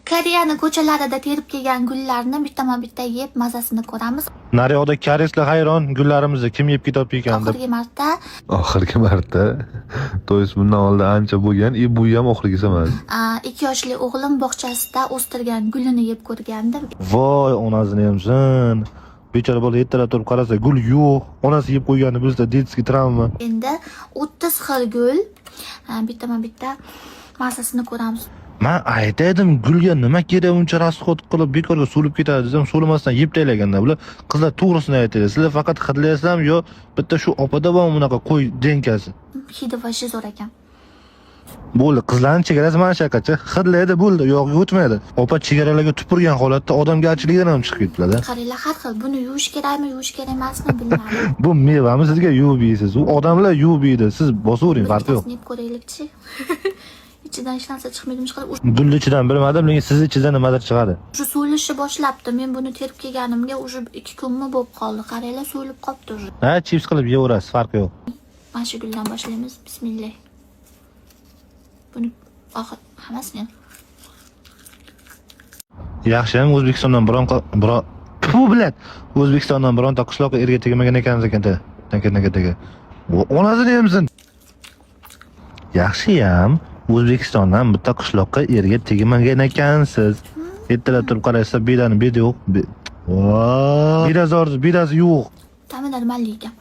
Koreyani ko'chalarida terib kelgan gullarni bittama-bitta yeb mazasini ko'ramiz. Naryoqda koreyslar hayron, gullarimizni kim yeb ketib ekan deb. Oxirgi marta To'ys bundan oldin ancha bo'lgan, bu ham oxirgisi emas. 2 yoshli o'g'lim bog'chasida o'stirgan gulini yeb ko'rgandi. Voy, onasini hamsin. Bechora bola ertalab turib qarasa, gul yo'q. Onasi yeb qo'ygani bizda detskiy travma. Endi 30 xil gul bittama-bitta mazasini ko'ramiz. Men aytaydim, gulga nima kerak uncha rasxod qilib bekorga so'lib ketadi desam, so'limasdan yeb taylaganda bular qizlar to'g'risini aytadi. Sizlar faqat hidlaysam yo bitta shu opada bor bunaqa qo'y denkasi. Hidi va zo'r ekan. Bo'ldi, qizlarning chegarasi mana shaqacha. Hidlaydi bo'ldi, yog'iga o'tmaydi. Opa chegaralarga tupurgan holatda odamga achchilikdan ham chiqib ketdilar. Qaranglar, har xil. Buni yuvish kerakmi, yuvish kerak emasmi bilmadim. Bu mevami sizga yuvib yeysiz. U odamlar yuvib yeydi. Siz bosavering, farqi yo'q. Yeb ko'raylikchi. İçidan hech narsa chiqmaydi. Gulni ichidan bilmadim, lekin siz ichidan nimadir chiqadi. Shu so'lishni boshlabdi. Men buni terib kelganimga уже 2 kunmi bo'lib qoldi. Qaranglar, so'lib qolibdi уже. Ha, chips qilib yeyverasiz, farqi yo'q. Mana shu guldan boshlaymiz. Bismillah. Buni hammasini. Yaxshiyam O'zbekistondan O'zbekistondan bironta qishloqqa erga tegmagan ekansiz ekanda. Taka. Onasini hamsin. Yaxshiyam O'zbekistondan bitta qishloqqa erga tegmagan ekansiz. Ertalab turib qaraysiz, bedani bedi yo'q. Voy, biraz yo'q. Ta'minlar malli ekan.